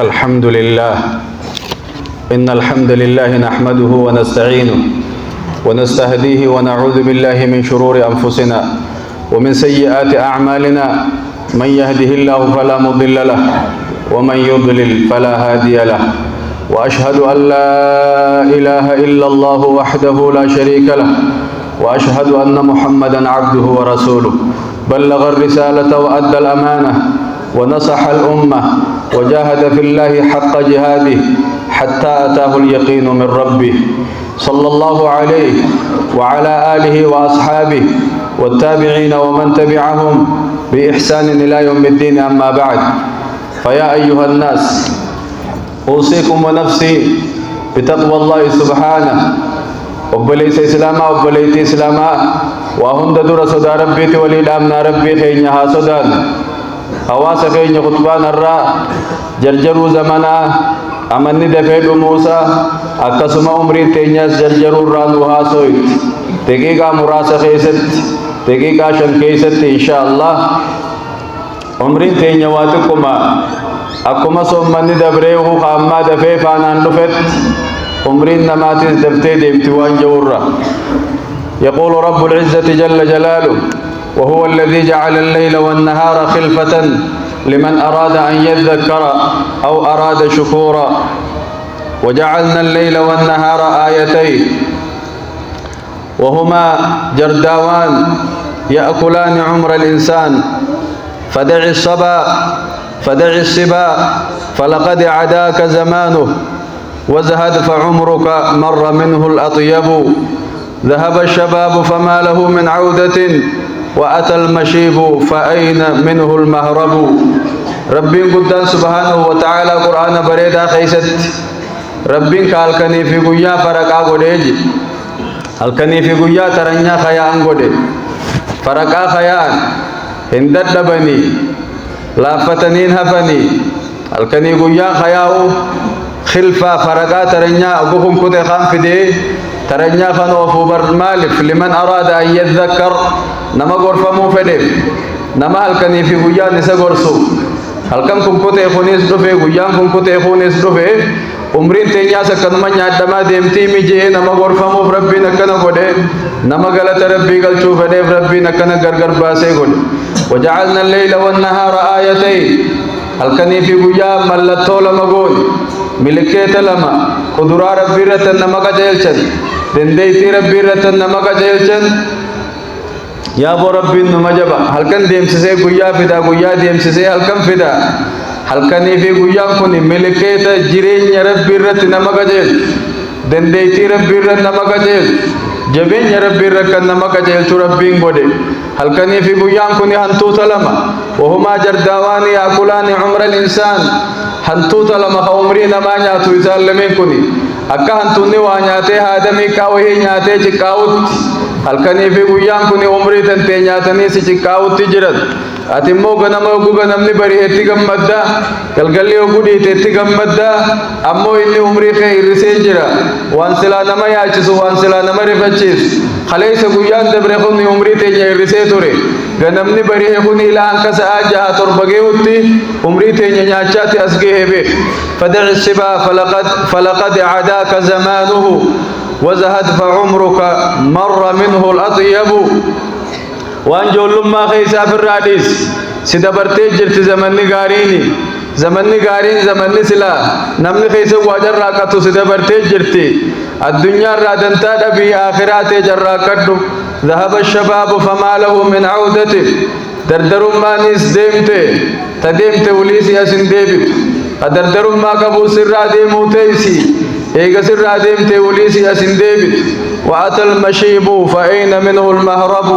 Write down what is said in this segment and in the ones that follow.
الحمد لله. إن الحمد لله نحمده ونستعينه ونستهديه ونعوذ بالله من شرور أنفسنا ومن سيئات أعمالنا. من يهده الله فلا مضل له ومن يضلل فلا هادي له. وأشهد أن لا إله إلا الله وحده لا شريك له وأشهد أن محمدا عبده ورسوله. بلغ الرسالة وأدى الأمانة ونصح الأمة وجاهد في الله حق جهاده حتى أتاه اليقين من ربه، صلى الله عليه وعلى آله وأصحابه والتابعين ومن تبعهم بإحسان إلى يوم الدين. أما بعد، فيا أيها الناس، أوصيكم ونفسي بتقوى الله سبحانه. وبليس إسلاما وبليت إسلاما وهند در صدى ربي وللأمن ربي خينها صدان حواس خين خطبان الرا جرجروا زمنا أمني دفيد موسى أكسما عمري تينياس جرجروا رانوها سويت دقيقة مراسة خيست دقيقة شن كيست إن شاء الله عمري تينيواتكما أكما سومني دبريوه خاما دفي فانان لفت عمري نماتيز دفتي ديمتوان جورا. يقول رب العزة جل جلاله: وهو الذي جعل الليل والنهار خلفة لمن أراد أن يذكر أو أراد شكورا. وجعلنا الليل والنهار آيتين وهما جرداوان يأكلان عمر الإنسان. فدع الصبا فلقد عداك زمانه وزهد فعمرك مر منه الأطيب. ذهب الشباب فما له من عودة وأتى المشيب فأين منه المهرب. ربي قدان سبحانه وتعالى قرآن بريدا خيست ربي كالكني في قيا فرقا قديج الكني في قيا ترنيا خيان قدي فرقا خيان هندد دبني لافتنين هفني الكني قيا خياو خلفا فرقا ترنيا أبوكم كده خام في دي ترنيا خنو فوبر مالف لمن أراد أن يذكر نما غرفمو فدف نما هلكني في غيا نسا غرسو هلكم كم كوتي خونيس دوفي غيا كم كوتي خونيس دوفي عمرين تينيا سكنما نيادما ديمتي ميجي نما غرفمو ربي نكنا غودي نما غلط ربي غلچو فدف ربي نكنا غرغر باسي غودي. وجعلنا الليل والنهار آيتين هلكني في غيا ملتو لما غون ملكيت لما قدرا ربي رتن نما كجلچن دنديتي ربي رتن نما كجلچن يا بو ربي نمجبا هلكن ديمسسه غيا فدا غيا ديمسسه هلكن فدا هلكني في غيا كوني ملكيت جيرين ربي رت نما كجل دنديتي ربي رت نما كجل جبين ربي ركن نما كجل ربي غودي هلكني في غيا كوني هنتو سلام وهما جرداوان ياكلان عمر الانسان هنتو سلام عمري نما نياتو سلمين كوني akka hantunni waa nyaatee haadamii kaawwee nyaatee ciqqaawutti halkanii fi guyyaan kun umrii tantee nyaatanii si ciqqaawutti jiran. Ati immoo ganama oguu ganamni bari'eetti gammadda galgalli oguu dhiiteetti gammadda ammoo inni umrii kee hir'isee jira waan silaa nama yaachisu waan silaa nama rifachiisu kaleessa guyyaan dabre kun umrii teenya hir'isee ture ganamni bari'ee kun ilaa hanka sa'aa 6-7 geehutti umrii teenya nyaachaatti as gahee beek. فدع السبا فلقد عداك زمانه وزهد فعمرك مر منه الأطيب. وان جولم ما خيسا في الراديس سدبرتي جرت زمني غاريني زمني غارين زمني سلا نمني خيسا واجر راكتو سدبرتي جرتي الدنيا رادنتا دبي آخرات جراكتو. ذهب الشباب فما له من عودته دردرم ما نيس ديمته تديمته وليس ياسن ديبت أدردرم ما كبو سر ديم موتيسي إيجا سر ديم توليسي أسن ديبت. وأتى المشيب فأين منه المهرب.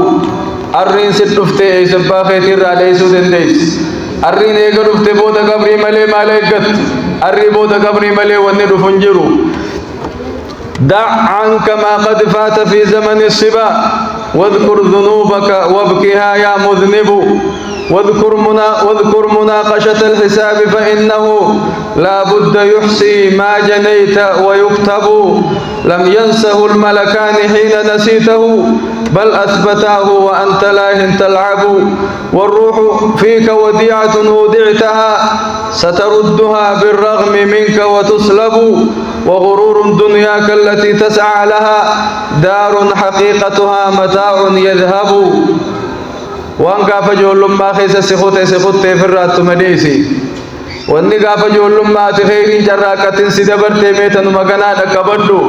أرين ستفتي سباخي ترى ليسو دنديس أرين إيجا رفت بودا قبري ملي مالكت أري بودا قبري ملي ونر فنجرو. دع عنك ما قد فات في زمن الصبا واذكر ذنوبك وابكها يا مذنب. واذكر مناقشة الحساب فإنه لا بد يحصي ما جنيت ويكتب. لم ينسه الملكان حين نسيته بل أثبتاه وأنت لاه تلعب. والروح فيك وديعة ودعتها ستردها بالرغم منك وتسلب وغرور دنياك التي تسعى لها دار حقيقتها متاع يذهب وان قاف جولما خيس سخوت فرات مديسي واني قاف جولما تخير جراكة سدبرت ميتا مغنا دكبدو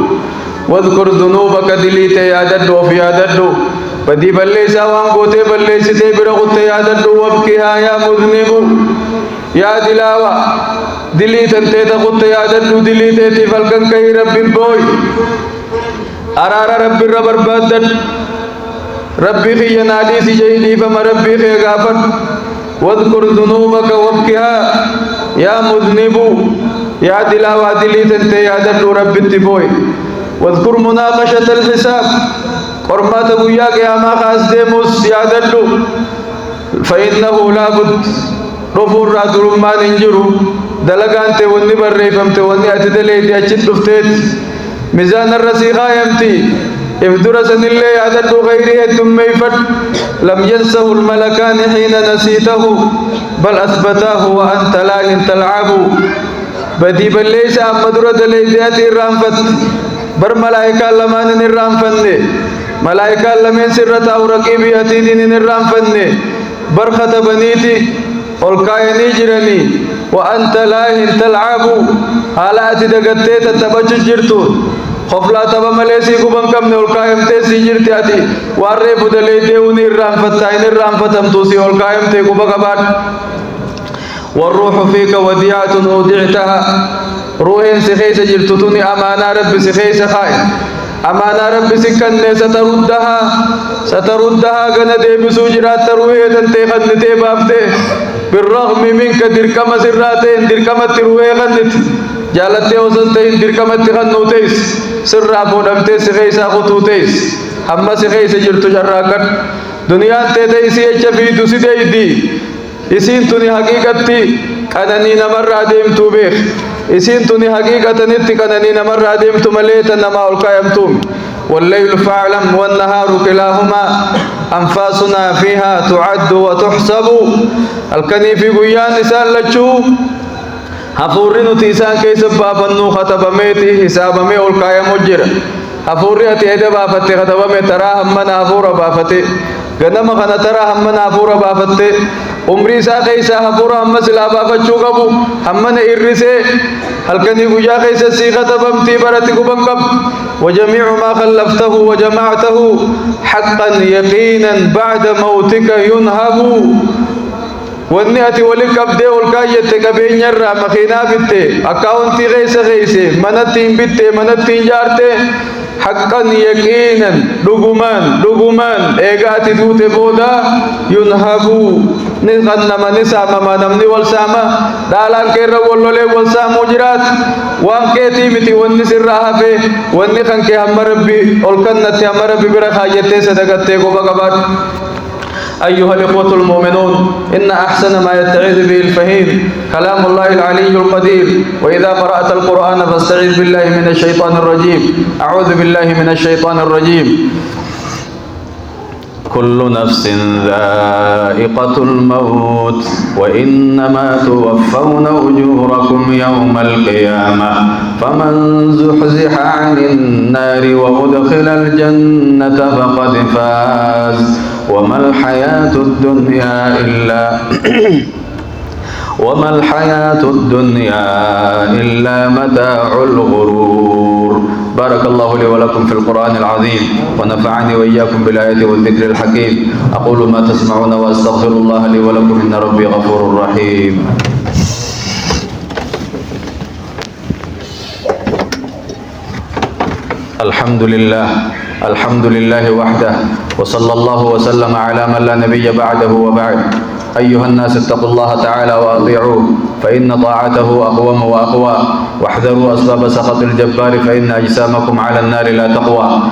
واذكر ذنوبك دليت يادد وفي يادد بدي بليسا وان قوتي بليستي برغت يادد وابكيها يا مذنب يا دلاوة دليت انت تقوت يادد دليت فالكن كي رب بوي أرار رب الربر ربي في ينادي سجيدي فما ربي في غافر واذكر ذنوبك وابكها يا مذنب يا دلاوة دليت انت يادد رب التبوي واذكر مناقشة الحساب قرمات وياك يا ما خاص ديموس يا دلو فإنه لابد رفور رادر ما ننجرو دلقان توني بريفم توني أتدليتي أجد دفتيت ميزان الرسيخة يمتي افدرسن اللي يا دلو غيره ثم يفت لم ينسه الملكان حين نسيته بل أثبتاه وأنت لا تلعب بدي بل ليس أمدر دليتي الرانفت بر ملائكة لمان نرام فنّي ملائكة لمن سرّة أو رقيبي أتيدين نرام فنّي بر خطبنيتي والكائني جرني وأنت لاهن تلعب حالات دقتي تتبجج جرتو خفلا تبا مليسي قبن كمني والكائم تيسي جرتي أتي واري بدليتي ونرام فتاين نرام فتم توسي والكائم تي قبقبات والروح فيك وديعة أودعتها روحين سخيس جرتتني أمانة رب سخيس خائن أمانة رب سكن ستردها غنى ديب سوجرات ترويه تنتي خنتي بابتي بالرغم منك دركم سراتين دركم ترويه خنت جالتي وصلتين دركم تخنوتيس سرع فودمتي سخيس خطوتيس هم سخيس جرتو جراكت دنيا تيتيسي اجفي دوسي ديدي اسين تني حقيقتي كانني نمر عديم توبيخ اسين تني حقيقة نتي كانني نمر عديم تمليت نما القيم توم والليل فاعلم والنهار كلاهما أنفاسنا فيها تعد وتحسب الكني في قيان نسان لجو حفورين تيسان كيس بابا نو خطب ميتي حساب مي القيم مجر حفوري أتيدا بافتي خطب مي ترى همنا حفور بافتي غنم خنا ترى همنا حفور بافتي عمري سا كيسا حفور هم سلابا فچو قبو همن إرسي هلكني قجا كيسا سيغة بمتي برتي قبنقب وجميع ما خلفته وجمعته حقا يقينا بعد موتك ينهب والنئة ولكب دي والكاية تكبين يرى مخينا بيتي أكاونتي غيسي منتين بيتي منتين جارتي حقا يقينا لغمان إيغاتي دوتي بودا ينهبو نغنما نساما ما نمني والساما دالان كيرا واللولي والسامو جرات وان كيتي متي واني سرها في واني خنكي هم ربي والكنتي هم ربي برخايتي صدقتي قبقبات أيها الإخوة المؤمنون إن أحسن ما يتعظ به الفهيم كلام الله العلي القدير وإذا قرأت القرآن فاستعذ بالله من الشيطان الرجيم أعوذ بالله من الشيطان الرجيم كل نفس ذائقة الموت وإنما توفون أجوركم يوم القيامة فمن زحزح عن النار وأدخل الجنة فقد فاز وما الحياة الدنيا إلا متاع الغرور. بارك الله لي ولكم في القرآن العظيم ونفعني وإياكم بالآيات والذكر الحكيم. أقول ما تسمعون وأستغفر الله لي ولكم إن ربي غفور رحيم. الحمد لله وحده وصلى الله وسلم على من لا نبي بعده وبعد. أيها الناس اتقوا الله تعالى وأطيعوه فإن طاعته أقوم وأقوى واحذروا أسباب سخط الجبار فإن أجسامكم على النار لا تقوى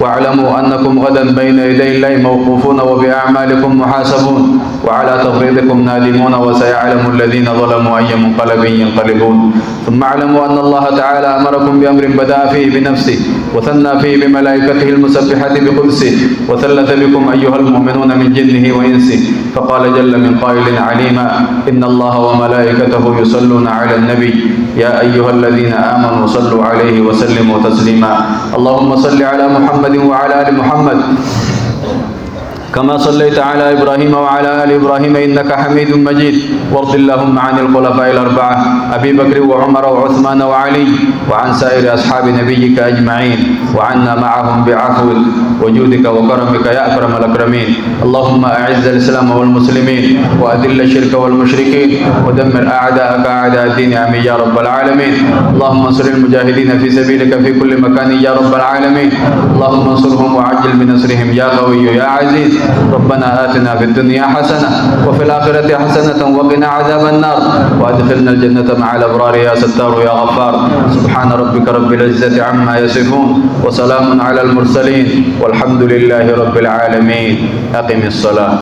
واعلموا أنكم غدا بين يدي الله موقوفون وبأعمالكم محاسبون وعلى تفريطكم نادمون وسيعلم الذين ظلموا أي منقلب ينقلبون. ثم اعلموا أن الله تعالى أمركم بأمر بدأ فيه بنفسه وثنى فيه بملائكته المسبحة بقدسه وثلث بكم أيها المؤمنون من جنه وإنسه فقال جل من قائل عليما إن الله وملائكته وملائكته يصلون على النبي يا أيها الذين آمنوا صلوا عليه وسلموا تسليما اللهم صل على محمد وعلى آل محمد كما صليت على إبراهيم وعلى آل إبراهيم إنك حميد مجيد وارض اللهم عن الخلفاء الأربعة أبي بكر وعمر وعثمان وعلي وعن سائر أصحاب نبيك أجمعين وعنا معهم بعفوك وجودك وكرمك يا أكرم الأكرمين اللهم أعز الإسلام والمسلمين وأذل الشرك والمشركين ودمر أعداءك أعداء الدين آمين يا رب العالمين اللهم انصر المجاهدين في سبيلك في كل مكان يا رب العالمين اللهم انصرهم وعجل بنصرهم يا قوي يا عزيز ربنا آتنا في الدنيا حسنة وفي الآخرة حسنة وقنا عذاب النار وأدخلنا الجنة مع الأبرار يا ستار يا غفار سبحان ربك رب العزة عما يصفون وسلام على المرسلين والحمد لله رب العالمين أقم الصلاة.